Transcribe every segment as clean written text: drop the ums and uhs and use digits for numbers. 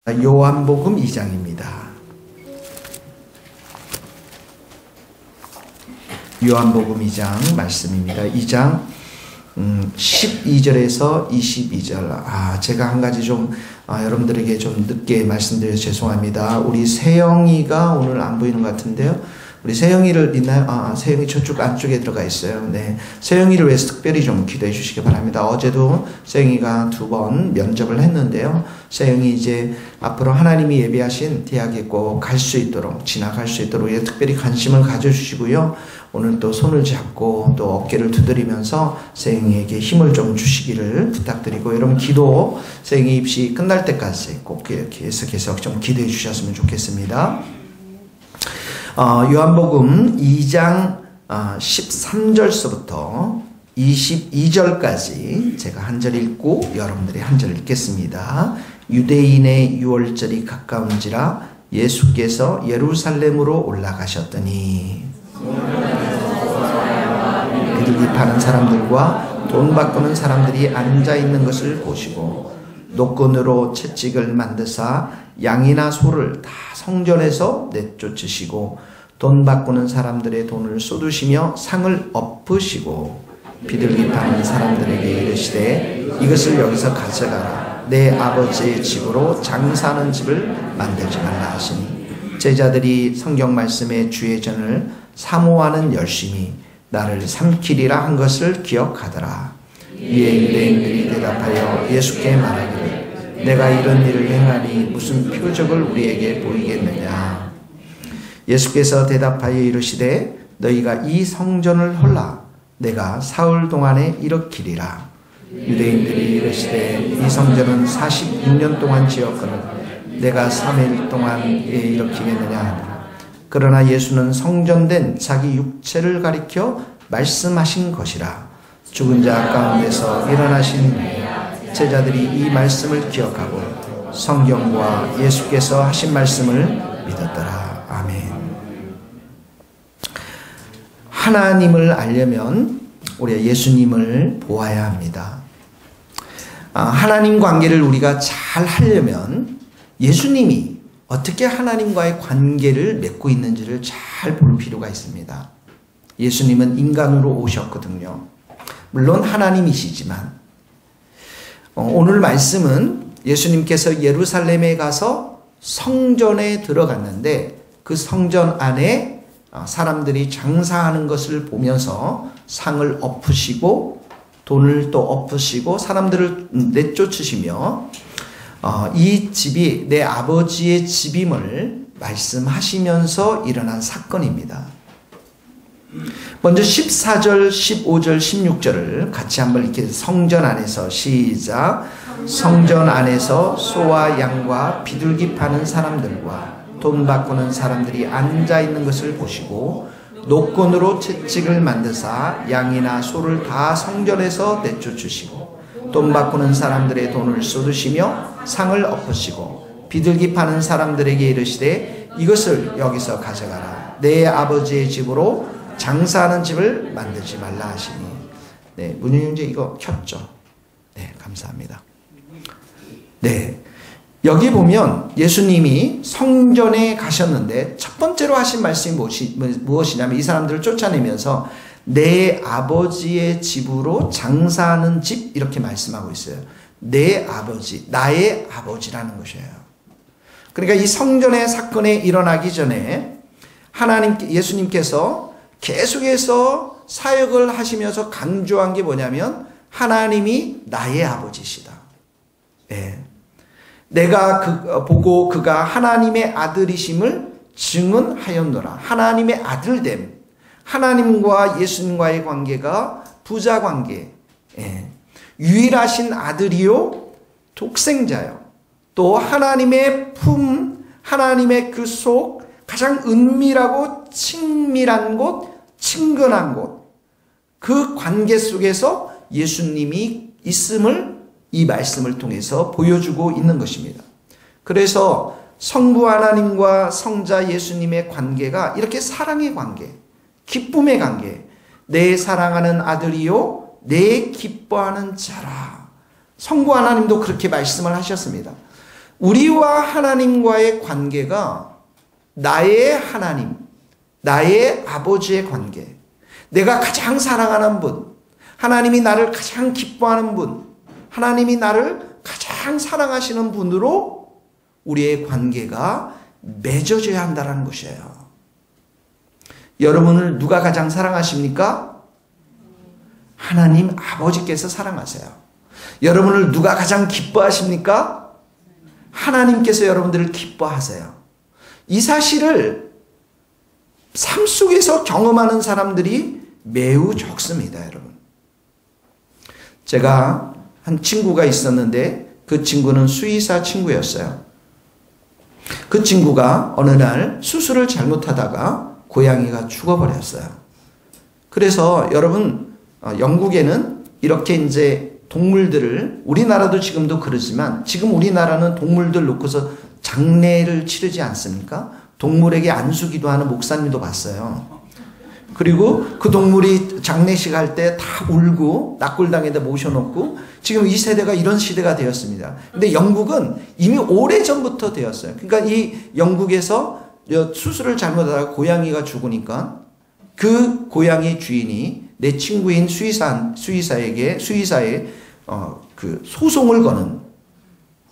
요한복음 2장입니다. 요한복음 2장 말씀입니다. 2장 12절에서 22절. 제가 한 가지 좀 여러분들에게 좀 늦게 말씀드려서 죄송합니다. 우리 세영이가 오늘 안 보이는 것 같은데요. 우리 세영이를 있나요? 세영이 저쪽 안쪽에 들어가 있어요. 네. 세영이를 위해서 특별히 좀 기도해 주시기 바랍니다. 어제도 세영이가 2번 면접을 했는데요. 세영이 이제 앞으로 하나님이 예비하신 대학에 꼭 갈 수 있도록, 진학할 수 있도록 특별히 관심을 가져주시고요. 오늘 또 손을 잡고 또 어깨를 두드리면서 세영이에게 힘을 좀 주시기를 부탁드리고, 여러분 기도, 세영이 입시 끝날 때까지 꼭 이렇게 해서 계속 좀 기도해 주셨으면 좋겠습니다. 요한복음 2장 13절서부터 22절까지 제가 한 절 읽고 여러분들이 한 절 읽겠습니다. 유대인의 유월절이 가까운지라 예수께서 예루살렘으로 올라가셨더니 비둘기 파는 사람들과 돈 바꾸는 사람들이 앉아있는 것을 보시고 노끈으로 채찍을 만드사 양이나 소를 다 성전에서 내쫓으시고 돈 바꾸는 사람들의 돈을 쏟으시며 상을 엎으시고 비둘기 파는 사람들에게 이르시되 이것을 여기서 가져가라. 내 아버지의 집으로 장사하는 집을 만들지 말라 하시니 제자들이 성경 말씀의 주의 전을 사모하는 열심히 나를 삼키리라 한 것을 기억하더라. 이에 유대인들이 대답하여 예수께 말하기를 내가 이런 일을 행하니 무슨 표적을 우리에게 보이겠느냐. 예수께서 대답하여 이르시되 너희가 이 성전을 헐라 내가 사흘 동안에 일으키리라. 유대인들이 이르시되 이 성전은 46년 동안 지었거늘 내가 3일 동안에 일으키겠느냐 하더라. 그러나 예수는 성전된 자기 육체를 가리켜 말씀하신 것이라. 죽은 자 가운데서 일어나신 제자들이 이 말씀을 기억하고 성경과 예수께서 하신 말씀을 믿었더라. 아멘. 하나님을 알려면 우리가 예수님을 보아야 합니다. 하나님 관계를 우리가 잘 하려면 예수님이 어떻게 하나님과의 관계를 맺고 있는지를 잘 볼 필요가 있습니다. 예수님은 인간으로 오셨거든요. 물론 하나님이시지만 오늘 말씀은 예수님께서 예루살렘에 가서 성전에 들어갔는데 그 성전 안에 사람들이 장사하는 것을 보면서 상을 엎으시고 돈을 또 엎으시고 사람들을 내쫓으시며 이 집이 내 아버지의 집임을 말씀하시면서 일어난 사건입니다. 먼저 14절, 15절, 16절을 같이 한번 이렇게 성전 안에서 시작. 성전 안에서 소와 양과 비둘기 파는 사람들과 돈 바꾸는 사람들이 앉아있는 것을 보시고 노끈으로 채찍을 만드사 양이나 소를 다 성전에서 내쫓으시고 돈 바꾸는 사람들의 돈을 쏟으시며 상을 엎으시고 비둘기 파는 사람들에게 이르시되 이것을 여기서 가져가라. 내 아버지의 집으로 장사하는 집을 만들지 말라 하시니. 네, 문희 형제 이거 켰죠? 네, 감사합니다. 네, 여기 보면 예수님이 성전에 가셨는데 첫 번째로 하신 말씀이 무엇이냐면 이 사람들을 쫓아내면서 내 아버지의 집으로 장사하는 집 이렇게 말씀하고 있어요. 내 아버지, 나의 아버지라는 것이에요. 그러니까 이 성전의 사건이 일어나기 전에 예수님께서 계속해서 사역을 하시면서 강조한 게 뭐냐면 하나님이 나의 아버지시다. 예. 내가 보고 그가 하나님의 아들이심을 증언하였노라. 하나님의 아들됨. 하나님과 예수님과의 관계가 부자 관계. 예. 유일하신 아들이요 독생자요. 또 하나님의 품, 하나님의 그 속 가장 은밀하고 친밀한 곳, 친근한 곳, 그 관계 속에서 예수님이 있음을 이 말씀을 통해서 보여주고 있는 것입니다. 그래서 성부 하나님과 성자 예수님의 관계가 이렇게 사랑의 관계, 기쁨의 관계, 내 사랑하는 아들이요 내 기뻐하는 자라. 성부 하나님도 그렇게 말씀을 하셨습니다. 우리와 하나님과의 관계가 나의 하나님, 나의 아버지의 관계, 내가 가장 사랑하는 분, 하나님이 나를 가장 기뻐하는 분, 하나님이 나를 가장 사랑하시는 분으로 우리의 관계가 맺어져야 한다는 것이에요. 여러분을 누가 가장 사랑하십니까? 하나님 아버지께서 사랑하세요. 여러분을 누가 가장 기뻐하십니까? 하나님께서 여러분들을 기뻐하세요. 이 사실을 삶 속에서 경험하는 사람들이 매우 적습니다, 여러분. 제가 한 친구가 있었는데 그 친구는 수의사 친구였어요. 그 친구가 어느 날 수술을 잘못하다가 고양이가 죽어버렸어요. 그래서 여러분, 영국에는 이렇게 이제 동물들을, 우리나라도 지금도 그러지만 지금 우리나라는 동물들 놓고서 장례를 치르지 않습니까? 동물에게 안수기도 하는 목사님도 봤어요. 그리고 그 동물이 장례식 할 때 다 울고 낙골당에다 모셔놓고 지금 이 세대가 이런 시대가 되었습니다. 근데 영국은 이미 오래전부터 되었어요. 그러니까 이 영국에서 수술을 잘못하다가 고양이가 죽으니까 그 고양이 주인이 내 친구인 수의사의 그 소송을 거는,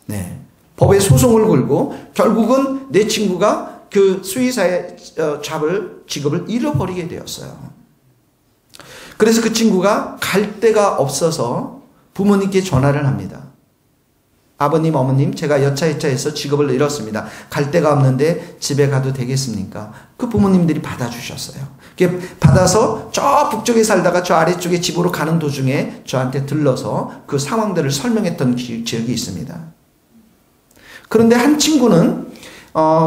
네, 법에 소송을 걸고 결국은 내 친구가 그 수의사의 직업을 잃어버리게 되었어요. 그래서 그 친구가 갈 데가 없어서 부모님께 전화를 합니다. 아버님, 어머님, 제가 여차여차해서 직업을 잃었습니다. 갈 데가 없는데 집에 가도 되겠습니까? 그 부모님들이 받아주셨어요. 받아서 저 북쪽에 살다가 저 아래쪽에 집으로 가는 도중에 저한테 들러서 그 상황들을 설명했던 기억이 있습니다. 그런데 한 친구는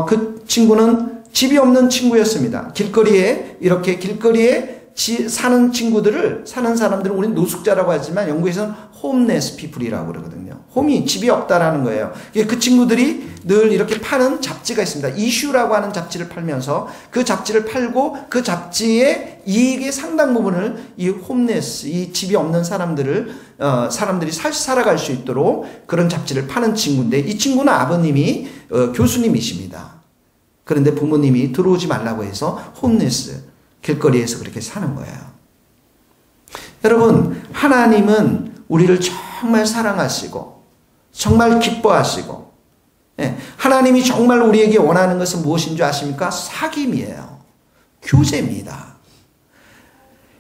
그 친구는 집이 없는 친구였습니다. 길거리에 사는 사람들을 우리는 노숙자라고 하지만 영국에서는 홈레스 피플이라고 그러거든요. 홈이 집이 없다라는 거예요. 그 친구들이 늘 이렇게 파는 잡지가 있습니다. 이슈라고 하는 잡지를 팔면서 그 잡지를 팔고 그 잡지의 이익의 상당 부분을 이 홈레스, 이 집이 없는 사람들이 살아갈 수 있도록 그런 잡지를 파는 친구인데, 이 친구는 아버님이 교수님이십니다. 그런데 부모님이 들어오지 말라고 해서 홈레스, 길거리에서 그렇게 사는 거예요. 여러분, 하나님은 우리를 정말 사랑하시고 정말 기뻐하시고, 하나님이 정말 우리에게 원하는 것은 무엇인 줄 아십니까? 사귐이에요. 교제입니다.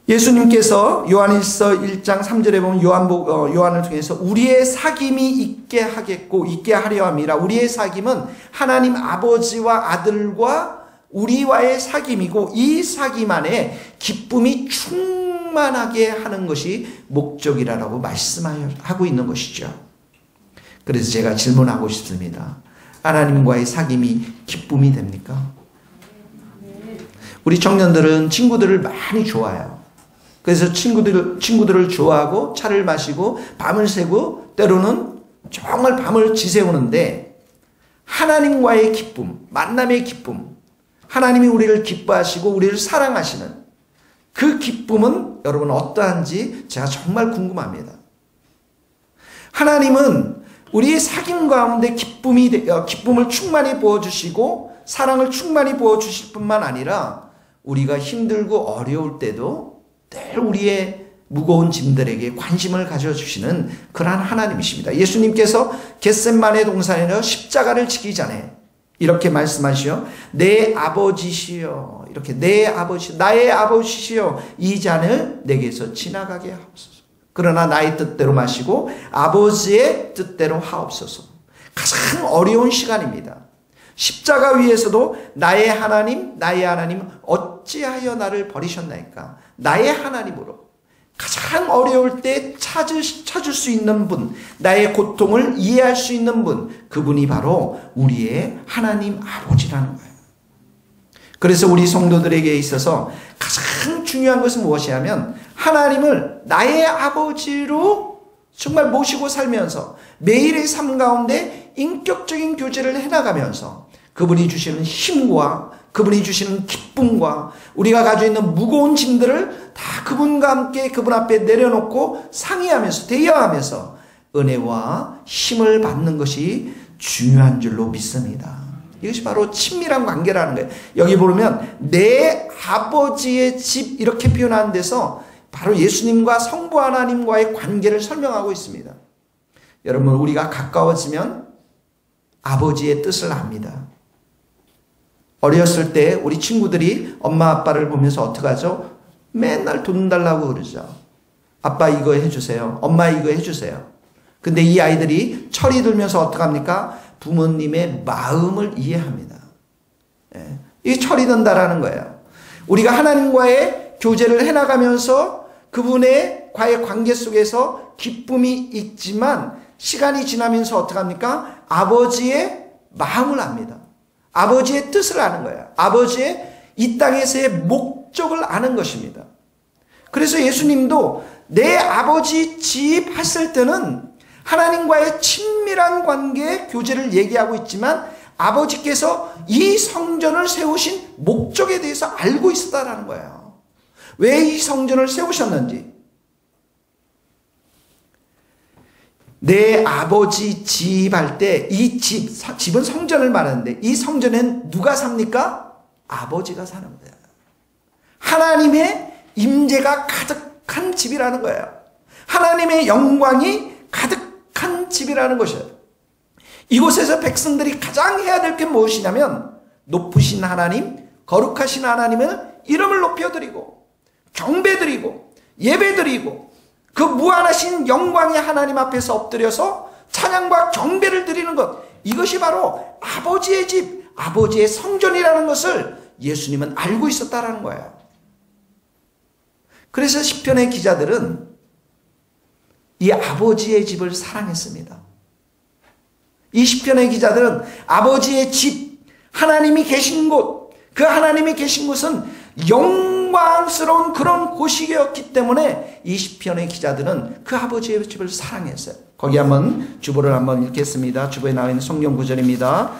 예수님께서 요한일서 1장 3절에 보면 요한을 통해서 우리의 사귐이 있게 하려 함이라. 우리의 사귐은 하나님 아버지와 아들과 우리와의 사귐이고, 이 사귐 안에 기쁨이 충만하게 하는 것이 목적이라고 말씀하고 있는 것이죠. 그래서 제가 질문하고 싶습니다. 하나님과의 사귐이 기쁨이 됩니까? 우리 청년들은 친구들을 많이 좋아해요. 그래서 친구들을 좋아하고 차를 마시고 밤을 새고 때로는 정말 밤을 지새우는데, 하나님과의 기쁨, 만남의 기쁨, 하나님이 우리를 기뻐하시고 우리를 사랑하시는 그 기쁨은 여러분 어떠한지 제가 정말 궁금합니다. 하나님은 우리의 사귐 가운데 기쁨을 충만히 부어주시고 사랑을 충만히 부어주실 뿐만 아니라 우리가 힘들고 어려울 때도 늘 우리의 무거운 짐들에게 관심을 가져주시는 그러한 하나님이십니다. 예수님께서 겟셋마네 동산에서 십자가를 지기 전에 이렇게 말씀하시오. 내 아버지시여, 이렇게 나의 아버지시여, 이 잔을 내게서 지나가게 하옵소서. 그러나 나의 뜻대로 마시고 아버지의 뜻대로 하옵소서. 가장 어려운 시간입니다. 십자가 위에서도 나의 하나님 어찌하여 나를 버리셨나이까. 나의 하나님으로 가장 어려울 때 찾을 수 있는 분, 나의 고통을 이해할 수 있는 분, 그분이 바로 우리의 하나님 아버지라는 거예요. 그래서 우리 성도들에게 있어서 가장 중요한 것은 무엇이냐면 하나님을 나의 아버지로 정말 모시고 살면서 매일의 삶 가운데 인격적인 교제를 해나가면서 그분이 주시는 힘과 그분이 주시는 기쁨과 우리가 가지고 있는 무거운 짐들을 다 그분과 함께 그분 앞에 내려놓고 상의하면서 대여하면서 은혜와 힘을 받는 것이 중요한 줄로 믿습니다. 이것이 바로 친밀한 관계라는 거예요. 여기 보면 내 아버지의 집 이렇게 표현하는 데서 바로 예수님과 성부 하나님과의 관계를 설명하고 있습니다. 여러분, 우리가 가까워지면 아버지의 뜻을 압니다. 어렸을 때 우리 친구들이 엄마 아빠를 보면서 어떻게 하죠? 맨날 돈 달라고 그러죠. 아빠 이거 해주세요. 엄마 이거 해주세요. 근데 이 아이들이 철이 들면서 어떻게 합니까? 부모님의 마음을 이해합니다. 예. 이게 철이 든다라는 거예요. 우리가 하나님과의 교제를 해나가면서 그분의 과의 관계 속에서 기쁨이 있지만 시간이 지나면서 어떻게 합니까? 아버지의 마음을 압니다. 아버지의 뜻을 아는 거예요. 아버지의 이 땅에서의 목적을 아는 것입니다. 그래서 예수님도 내 아버지 집 했을 때는 하나님과의 친밀한 관계, 교제를 얘기하고 있지만 아버지께서 이 성전을 세우신 목적에 대해서 알고 있었다라는 거예요. 왜 이 성전을 세우셨는지. 내 아버지 집 할 때 이 집은 성전을 말하는데 이 성전엔 누가 삽니까? 아버지가 사는 거예요. 하나님의 임재가 가득한 집이라는 거예요. 하나님의 영광이 가득한 집이라는 것이에요. 이곳에서 백성들이 가장 해야 될 게 무엇이냐면 높으신 하나님, 거룩하신 하나님을 이름을 높여드리고 경배드리고 예배드리고 그 무한하신 영광의 하나님 앞에서 엎드려서 찬양과 경배를 드리는 것, 이것이 바로 아버지의 집, 아버지의 성전이라는 것을 예수님은 알고 있었다라는 거예요. 그래서 시편의 기자들은 이 아버지의 집을 사랑했습니다. 이 시편의 기자들은 아버지의 집, 하나님이 계신 곳, 그 하나님이 계신 곳은 영광스러운 그런 곳이었기 때문에 이 시편의 기자들은 그 아버지의 집을 사랑했어요. 거기 한번 주보를 한번 읽겠습니다. 주보에 나와 있는 성경 구절입니다.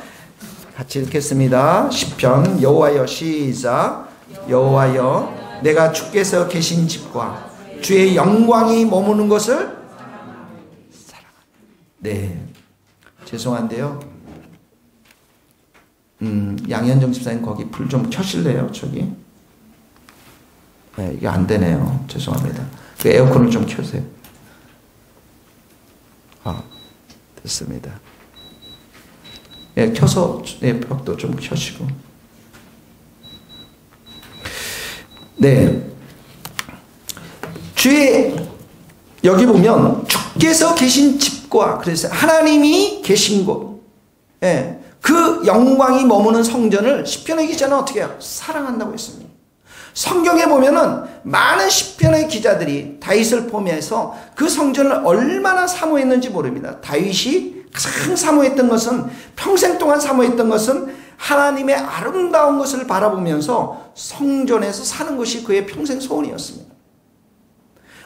같이 읽겠습니다. 시편. 여호와여, 시작. 여호와여, 내가 주께서 계신 집과 주의 영광이 머무는 것을 사랑합니다. 네, 죄송한데요. 양현정 집사님 거기 불 좀 켜실래요? 저기. 네, 이게 안 되네요. 죄송합니다. 그 에어컨을 좀 켜세요. 됐습니다. 예, 켜서, 예, 벽도 좀 켜시고. 네. 여기 보면, 주께서 계신 집과, 그래서 하나님이 계신 곳, 예, 그 영광이 머무는 성전을 시편의 기자는 어떻게 해요? 사랑한다고 했습니다. 성경에 보면은 많은 시편의 기자들이 다윗을 포함해서 그 성전을 얼마나 사모했는지 모릅니다. 다윗이 가장 사모했던 것은, 평생 동안 사모했던 것은 하나님의 아름다운 것을 바라보면서 성전에서 사는 것이 그의 평생 소원이었습니다.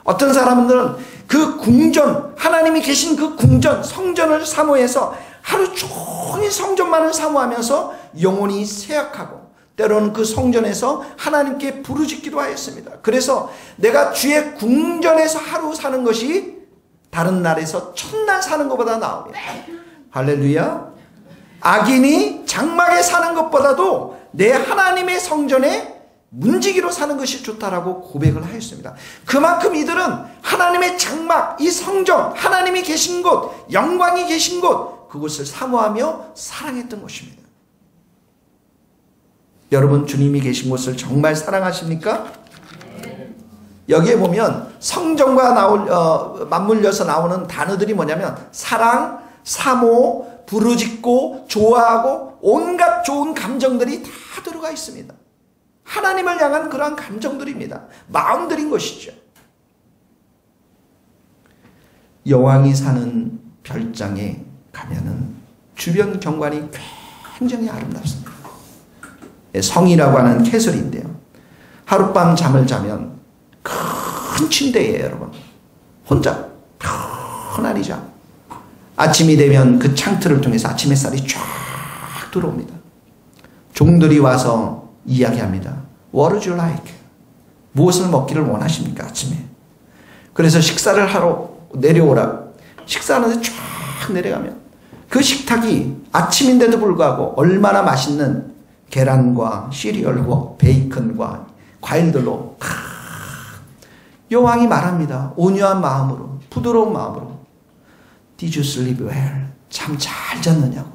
어떤 사람들은 그 궁전, 하나님이 계신 그 궁전, 성전을 사모해서 하루 종일 성전만을 사모하면서 영혼이 쇠약하고 때로는 그 성전에서 하나님께 부르짖기도 하였습니다. 그래서 내가 주의 궁전에서 하루 사는 것이 다른 날에서 첫날 사는 것보다 나옵니다. 할렐루야. 악인이 장막에 사는 것보다도 내 하나님의 성전에 문지기로 사는 것이 좋다라고 고백을 하였습니다. 그만큼 이들은 하나님의 장막, 이 성전, 하나님이 계신 곳, 영광이 계신 곳, 그곳을 사모하며 사랑했던 것입니다. 여러분, 주님이 계신 곳을 정말 사랑하십니까? 여기에 보면 성전과 맞물려서 나오는 단어들이 뭐냐면 사랑, 사모, 부르짖고, 좋아하고 온갖 좋은 감정들이 다 들어가 있습니다. 하나님을 향한 그러한 감정들입니다. 마음들인 것이죠. 여왕이 사는 별장에 가면은 주변 경관이 굉장히 아름답습니다. 성이라고 하는 캐슬인데요. 하룻밤 잠을 자면 큰 침대예요, 여러분. 혼자 편안히 자. 아침이 되면 그 창틀을 통해서 아침 햇살이 쫙 들어옵니다. 종들이 와서 이야기합니다. What would you like? 무엇을 먹기를 원하십니까, 아침에? 그래서 식사를 하러 내려오라. 식사하는데 쫙 내려가면 그 식탁이 아침인데도 불구하고 얼마나 맛있는 계란과 시리얼과 베이컨과 과일들로 여왕이 말합니다. 온유한 마음으로, 부드러운 마음으로. Did you sleep well? 참 잘 잤느냐고.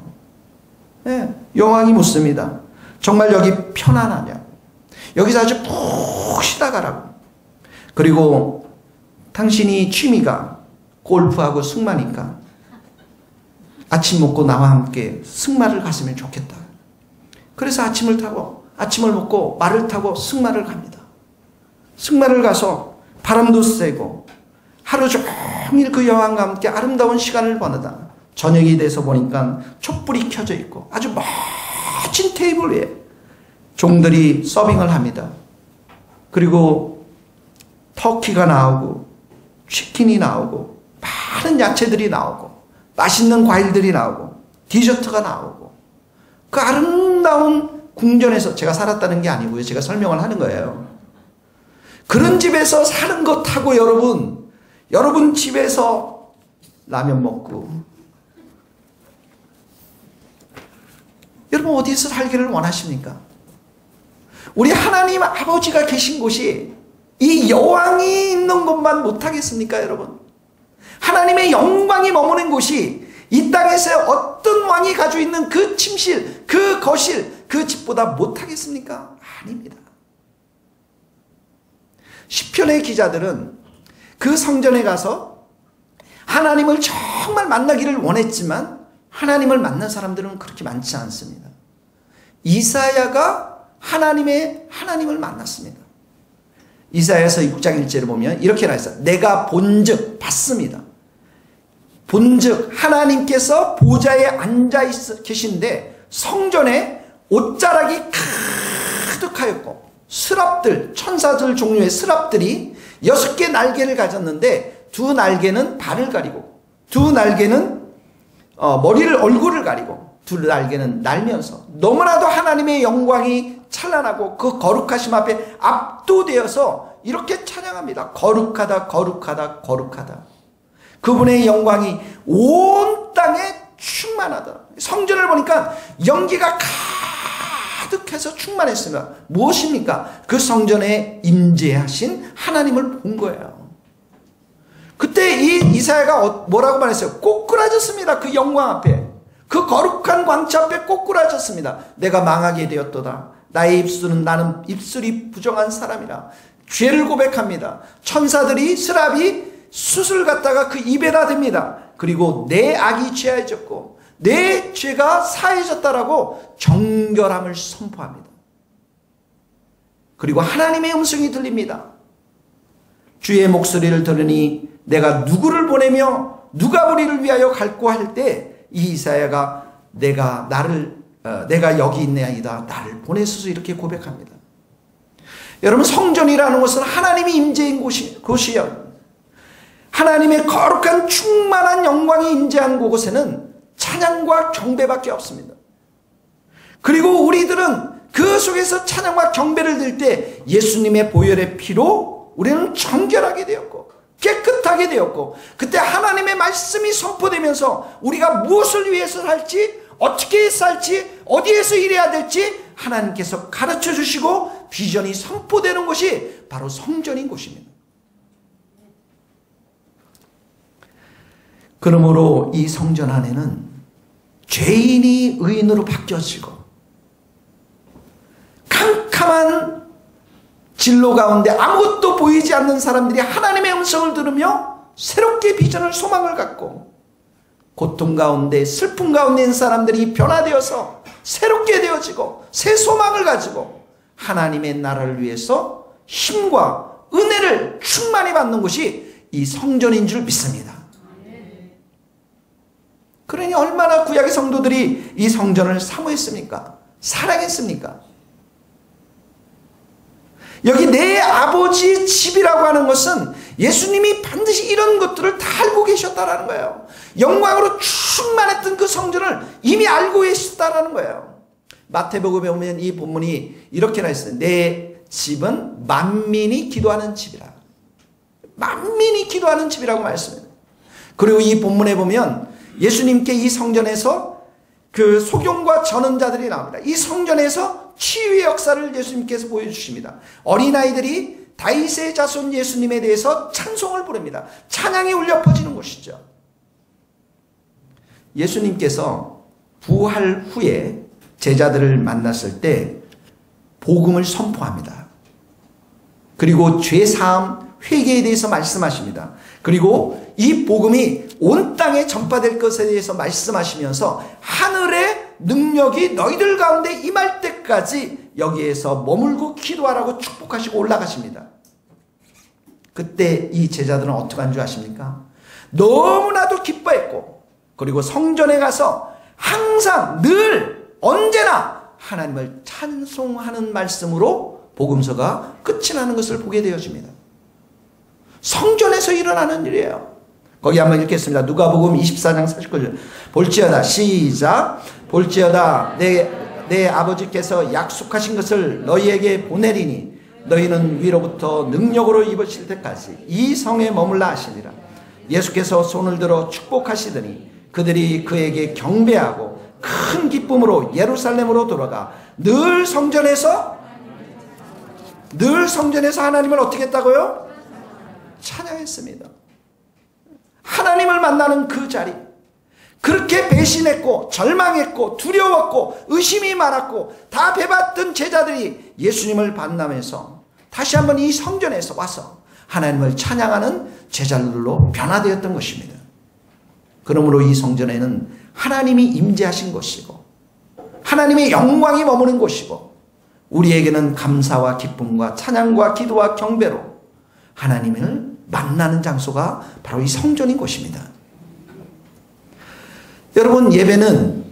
네, 여왕이 묻습니다. 정말 여기 편안하냐고. 여기서 아주 푹 쉬다 가라고. 그리고 당신이 취미가 골프하고 승마니까 아침 먹고 나와 함께 승마를 갔으면 좋겠다. 그래서 아침을 먹고 말을 타고 승마를 갑니다. 승마를 가서 바람도 쐬고 하루 종일 그 여왕과 함께 아름다운 시간을 보내다 저녁이 돼서 보니까 촛불이 켜져 있고 아주 멋진 테이블 위에 종들이 서빙을 합니다. 그리고 터키가 나오고 치킨이 나오고 많은 야채들이 나오고 맛있는 과일들이 나오고 디저트가 나오고 그 아름다운 궁전에서 제가 살았다는 게 아니고요. 제가 설명을 하는 거예요. 그런 집에서 사는 것하고 여러분 집에서 라면 먹고 여러분 어디서 살기를 원하십니까? 우리 하나님 아버지가 계신 곳이 이 여왕이 있는 곳만 못하겠습니까, 여러분? 하나님의 영광이 머무는 곳이 이 땅에서 어떤 왕이 가지고 있는 그 침실, 그 거실, 그 집보다 못하겠습니까? 아닙니다. 시편의 기자들은 그 성전에 가서 하나님을 정말 만나기를 원했지만 하나님을 만난 사람들은 그렇게 많지 않습니다. 이사야가 하나님을 만났습니다. 이사야서 6장 1절을 보면 이렇게 나와있어요. 내가 본즉 봤습니다. 본즉 하나님께서 보좌에 앉아 계신데 성전에 옷자락이 가득하였고 스랍들, 천사들 종류의 스랍들이 6개 날개를 가졌는데 두 날개는 발을 가리고 두 날개는 얼굴을 가리고 두 날개는 날면서 너무나도 하나님의 영광이 찬란하고 그 거룩하심 앞에 압도되어서 이렇게 찬양합니다. 거룩하다, 거룩하다, 거룩하다. 그분의 영광이 온 땅에 충만하다. 성전을 보니까 연기가 가득해서 충만했습니다. 무엇입니까? 그 성전에 임재하신 하나님을 본 거예요. 그때 이사야가 뭐라고 말했어요? 꼬꾸라졌습니다. 그 영광 앞에. 그 거룩한 광채 앞에 꼬꾸라졌습니다. 내가 망하게 되었도다. 나의 입술은 나는 입술이 부정한 사람이라. 죄를 고백합니다. 천사들이 스랍이 숯을 갖다가 그 입에다 댑니다. 그리고 내 악이 죄해졌고 내 죄가 사해졌다라고 정결함을 선포합니다. 그리고 하나님의 음성이 들립니다. 주의 목소리를 들으니 내가 누구를 보내며 누가 우리를 위하여 갈고 할 때 이사야가 내가 여기 있나이다. 나를 보내소서 이렇게 고백합니다. 여러분 성전이라는 것은 하나님이 임재인 곳이요. 하나님의 거룩한 충만한 영광이 임재한 곳에는 찬양과 경배밖에 없습니다. 그리고 우리들은 그 속에서 찬양과 경배를 드릴 때 예수님의 보혈의 피로 우리는 정결하게 되었고 깨끗하게 되었고 그때 하나님의 말씀이 선포되면서 우리가 무엇을 위해서 살지 어떻게 살지 어디에서 일해야 될지 하나님께서 가르쳐 주시고 비전이 선포되는 곳이 바로 성전인 곳입니다. 그러므로 이 성전 안에는 죄인이 의인으로 바뀌어지고 캄캄한 진로 가운데 아무것도 보이지 않는 사람들이 하나님의 음성을 들으며 새롭게 비전을 소망을 갖고 고통 가운데 슬픔 가운데 있는 사람들이 변화되어서 새롭게 되어지고 새 소망을 가지고 하나님의 나라를 위해서 힘과 은혜를 충만히 받는 곳이 이 성전인 줄 믿습니다. 그러니 얼마나 구약의 성도들이 이 성전을 사모했습니까? 사랑했습니까? 여기 내 아버지의 집이라고 하는 것은 예수님이 반드시 이런 것들을 다 알고 계셨다라는 거예요. 영광으로 충만했던 그 성전을 이미 알고 계셨다라는 거예요. 마태복음에 보면 이 본문이 이렇게 나 있어요. 내 집은 만민이 기도하는 집이라. 만민이 기도하는 집이라고 말씀해요. 그리고 이 본문에 보면 예수님께 이 성전에서 그 소경과 전원자들이 나옵니다. 이 성전에서 치유의 역사를 예수님께서 보여주십니다. 어린아이들이 다윗의 자손 예수님에 대해서 찬송을 부릅니다. 찬양이 울려 퍼지는 곳이죠. 예수님께서 부활 후에 제자들을 만났을 때 복음을 선포합니다. 그리고 죄사함, 회개에 대해서 말씀하십니다. 그리고 이 복음이 온 땅에 전파될 것에 대해서 말씀하시면서 하늘의 능력이 너희들 가운데 임할 때까지 여기에서 머물고 기도하라고 축복하시고 올라가십니다. 그때 이 제자들은 어떻게 한 줄 아십니까? 너무나도 기뻐했고, 그리고 성전에 가서 항상 늘 언제나 하나님을 찬송하는 말씀으로 복음서가 끝이 나는 것을 보게 되어집니다. 성전에서 일어나는 일이에요. 거기 한번 읽겠습니다. 누가복음 24장 49절. 볼지어다, 시작. 볼지어다, 내 아버지께서 약속하신 것을 너희에게 보내리니 너희는 위로부터 능력으로 입으실 때까지 이 성에 머물라 하시니라. 예수께서 손을 들어 축복하시더니 그들이 그에게 경배하고 큰 기쁨으로 예루살렘으로 돌아가 늘 성전에서 하나님을 어떻게 했다고요? 찬양했습니다. 하나님을 만나는 그 자리, 그렇게 배신했고 절망했고 두려웠고 의심이 많았고 다 배봤던 제자들이 예수님을 만나면서 다시 한번 이 성전에서 와서 하나님을 찬양하는 제자들로 변화되었던 것입니다. 그러므로 이 성전에는 하나님이 임재하신 곳이고 하나님의 영광이 머무는 곳이고 우리에게는 감사와 기쁨과 찬양과 기도와 경배로 하나님을 만나는 장소가 바로 이 성전인 곳입니다. 여러분, 예배는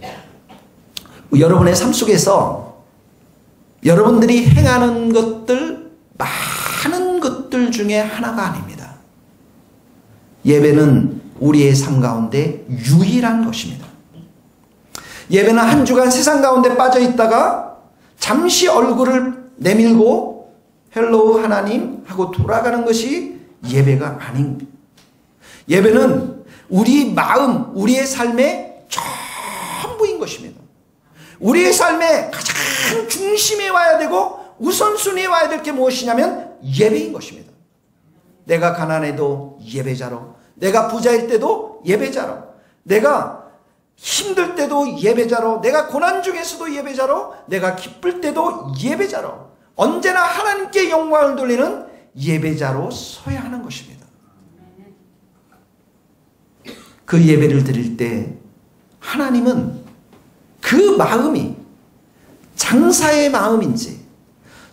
여러분의 삶 속에서 여러분들이 행하는 것들, 많은 것들 중에 하나가 아닙니다. 예배는 우리의 삶 가운데 유일한 것입니다. 예배는 한 주간 세상 가운데 빠져 있다가 잠시 얼굴을 내밀고 헬로우 하나님 하고 돌아가는 것이 예배가 아닙니다. 예배는 우리 마음, 우리의 삶의 전부인 것입니다. 우리의 삶의 가장 중심에 와야 되고 우선순위에 와야 될 게 무엇이냐면 예배인 것입니다. 내가 가난해도 예배자로, 내가 부자일 때도 예배자로, 내가 힘들 때도 예배자로, 내가 고난 중에서도 예배자로, 내가 기쁠 때도 예배자로, 언제나 하나님께 영광을 돌리는 예배자로 서야 하는 것입니다. 그 예배를 드릴 때 하나님은 그 마음이 장사의 마음인지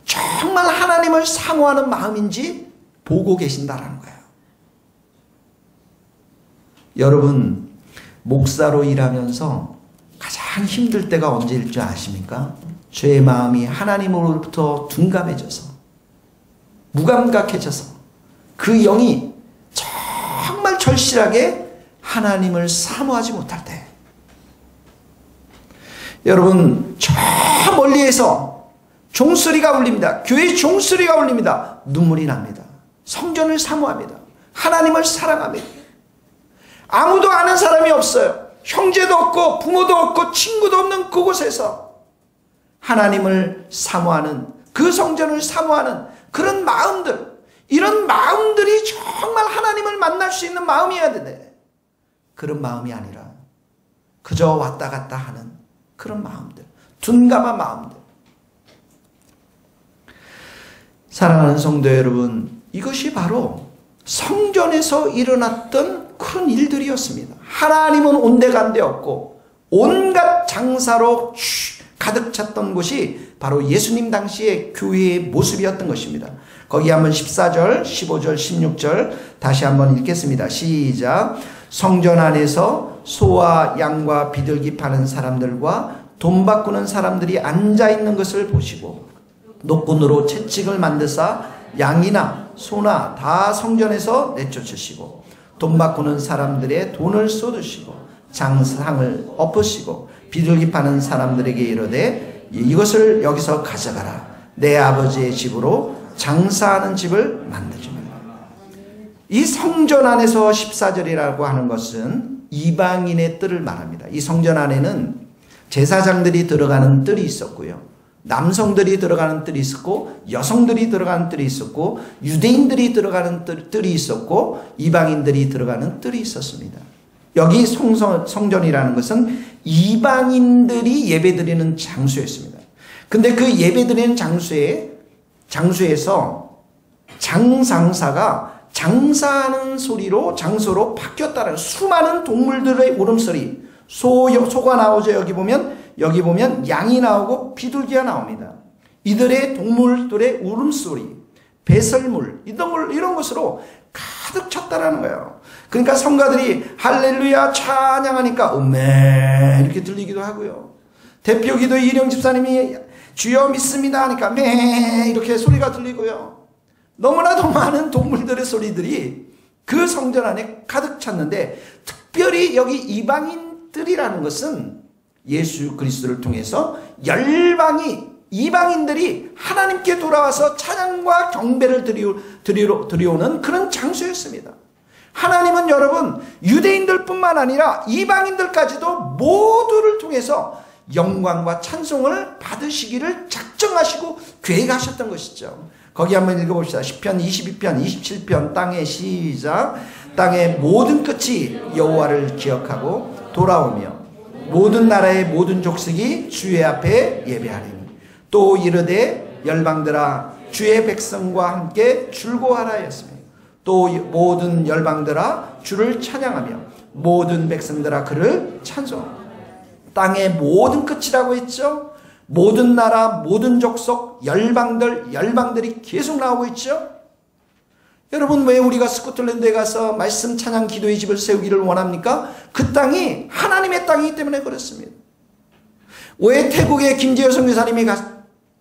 정말 하나님을 사모하는 마음인지 보고 계신다라는 거예요. 여러분, 목사로 일하면서 가장 힘들 때가 언제일 줄 아십니까? 죄의 마음이 하나님으로부터 둔감해져서 무감각해져서 그 영이 정말 절실하게 하나님을 사모하지 못할 때, 여러분, 저 멀리에서 종소리가 울립니다. 교회 종소리가 울립니다. 눈물이 납니다. 성전을 사모합니다. 하나님을 사랑합니다. 아무도 아는 사람이 없어요. 형제도 없고 부모도 없고 친구도 없는 그곳에서 하나님을 사모하는, 그 성전을 사모하는 그런 마음들, 이런 마음들이 정말 하나님을 만날 수 있는 마음이어야 되는데 그런 마음이 아니라 그저 왔다 갔다 하는 그런 마음들, 둔감한 마음들. 사랑하는 성도 여러분, 이것이 바로 성전에서 일어났던 그런 일들이었습니다. 하나님은 온데간데 없고 온갖 장사로 가득 찼던 곳이 바로 예수님 당시의 교회의 모습이었던 것입니다. 거기 한번 14절, 15절, 16절 다시 한번 읽겠습니다. 시작. 성전 안에서 소와 양과 비둘기 파는 사람들과 돈 바꾸는 사람들이 앉아있는 것을 보시고 노끈으로 채찍을 만드사 양이나 소나 다 성전에서 내쫓으시고 돈 바꾸는 사람들의 돈을 쏟으시고 장상을 엎으시고 비둘기 파는 사람들에게 이르되 이것을 여기서 가져가라. 내 아버지의 집으로 장사하는 집을 만들지마. 이 성전 안에서 14절이라고 하는 것은 이방인의 뜰을 말합니다. 이 성전 안에는 제사장들이 들어가는 뜰이 있었고요. 남성들이 들어가는 뜰이 있었고, 여성들이 들어가는 뜰이 있었고, 유대인들이 들어가는 뜰이 있었고, 이방인들이 들어가는 뜰이 있었습니다. 여기 성전이라는 것은 이방인들이 예배드리는 장소였습니다. 근데 그 예배드리는 장소에서 장상사가 장사하는 장소로 바뀌었다는, 수많은 동물들의 울음소리, 소가 나오죠. 여기 보면 양이 나오고 비둘기가 나옵니다. 이들의 동물들의 울음소리, 배설물, 이런 것으로 가득 찼다라는 거예요. 그러니까 성가들이 할렐루야 찬양하니까 음메 이렇게 들리기도 하고요. 대표 기도 이령 집사님이 주여 믿습니다 하니까 매 이렇게 소리가 들리고요. 너무나도 많은 동물들의 소리들이 그 성전 안에 가득 찼는데, 특별히 여기 이방인들이라는 것은 예수 그리스도를 통해서 이방인들이 하나님께 돌아와서 찬양과 경배를 드리오는 그런 장소였습니다. 하나님은 여러분, 유대인들뿐만 아니라 이방인들까지도 모두를 통해서 영광과 찬송을 받으시기를 작정하시고 계획하셨던 것이죠. 거기 한번 읽어봅시다. 시편 22편 27편 땅의 시작. 땅의 모든 끝이 여호와를 기억하고 돌아오며 모든 나라의 모든 족속이 주의 앞에 예배하리니 또 이르되 열방들아 주의 백성과 함께 즐거워하라 하였으며 또 모든 열방들아 주를 찬양하며 모든 백성들아 그를 찬송하라. 땅의 모든 끝이라고 했죠. 모든 나라, 모든 족속, 열방들이 계속 나오고 있죠. 여러분, 왜 우리가 스코틀랜드에 가서 말씀 찬양 기도의 집을 세우기를 원합니까? 그 땅이 하나님의 땅이기 때문에 그렇습니다. 왜 태국에 김재효 선교사님이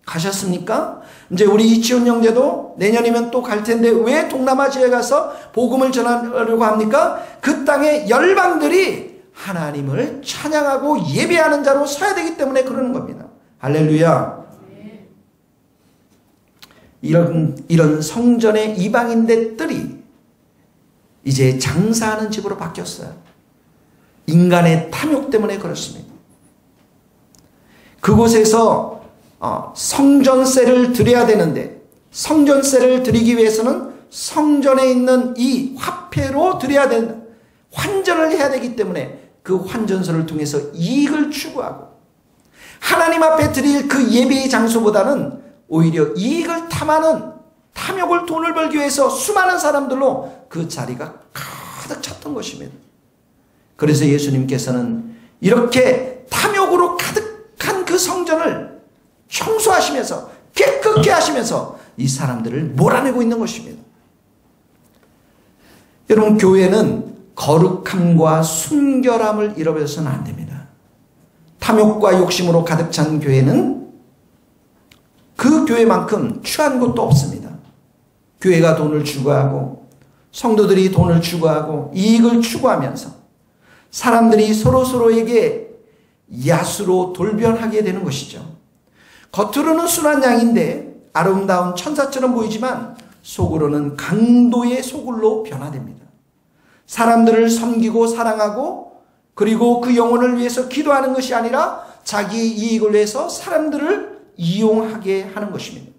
가셨습니까? 이제 우리 이치훈 형제도 내년이면 또 갈 텐데 왜 동남아시아에 가서 복음을 전하려고 합니까? 그 땅의 열방들이 하나님을 찬양하고 예배하는 자로 서야 되기 때문에 그러는 겁니다. 할렐루야. 이런 성전의 이방인의 뜰이 이제 장사하는 집으로 바뀌었어요. 인간의 탐욕 때문에 그렇습니다. 그곳에서 성전세를 드려야 되는데, 성전세를 드리기 위해서는 성전에 있는 이 화폐로 드려야 되는, 환전을 해야 되기 때문에 그 환전소를 통해서 이익을 추구하고, 하나님 앞에 드릴 그 예배의 장소보다는 오히려 이익을 탐하는, 탐욕을 돈을 벌기 위해서 수많은 사람들로 그 자리가 가득 찼던 것입니다. 그래서 예수님께서는 이렇게 탐욕으로 가득한 그 성전을 청소하시면서 깨끗게 하시면서 이 사람들을 몰아내고 있는 것입니다. 여러분, 교회는 거룩함과 순결함을 잃어버려서는 안 됩니다. 탐욕과 욕심으로 가득 찬 교회는 그 교회만큼 취한 곳도 없습니다. 교회가 돈을 추구하고 성도들이 돈을 추구하고 이익을 추구하면서 사람들이 서로서로에게 야수로 돌변하게 되는 것이죠. 겉으로는 순한 양인데 아름다운 천사처럼 보이지만 속으로는 강도의 소굴로 변화됩니다. 사람들을 섬기고 사랑하고 그리고 그 영혼을 위해서 기도하는 것이 아니라 자기 이익을 위해서 사람들을 이용하게 하는 것입니다.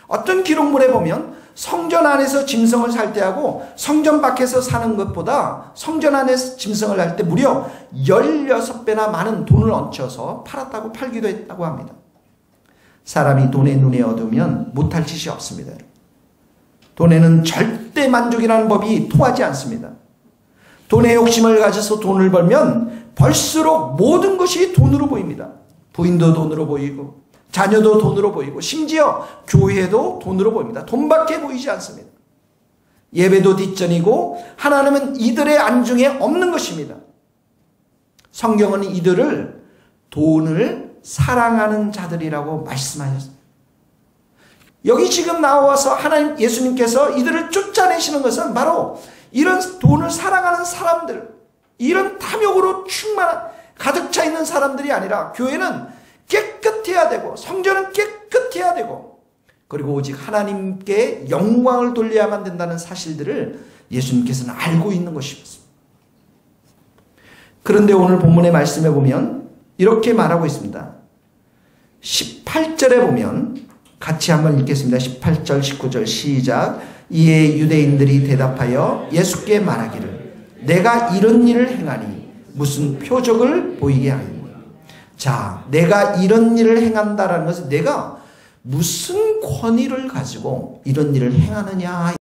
어떤 기록물에 보면 성전 안에서 짐승을 살 때하고 성전 밖에서 사는 것보다 성전 안에서 짐승을 할 때 무려 16배나 많은 돈을 얹혀서 팔기도 했다고 합니다. 사람이 돈의 눈에 얻으면 못할 짓이 없습니다. 돈에는 절대 만족이라는 법이 통하지 않습니다. 돈의 욕심을 가져서 돈을 벌면 벌수록 모든 것이 돈으로 보입니다. 부인도 돈으로 보이고 자녀도 돈으로 보이고 심지어 교회도 돈으로 보입니다. 돈밖에 보이지 않습니다. 예배도 뒷전이고 하나님은 이들의 안중에 없는 것입니다. 성경은 이들을 돈을 사랑하는 자들이라고 말씀하셨습니다. 여기 지금 나와서 하나님 예수님께서 이들을 쫓아내시는 것은 바로 이런 돈을 사랑하는 사람들, 이런 탐욕으로 가득 차 있는 사람들이 아니라 교회는 깨끗해야 되고 성전은 깨끗해야 되고 그리고 오직 하나님께 영광을 돌려야만 된다는 사실들을 예수님께서는 알고 있는 것입니다. 그런데 오늘 본문의 말씀에 보면 이렇게 말하고 있습니다. 18절에 보면 같이 한번 읽겠습니다. 18절 19절 시작. 이에 유대인들이 대답하여 예수께 말하기를 내가 이런 일을 행하니 무슨 표적을 보이게 하리니. 자, 내가 이런 일을 행한다라는 것은 내가 무슨 권위를 가지고 이런 일을 행하느냐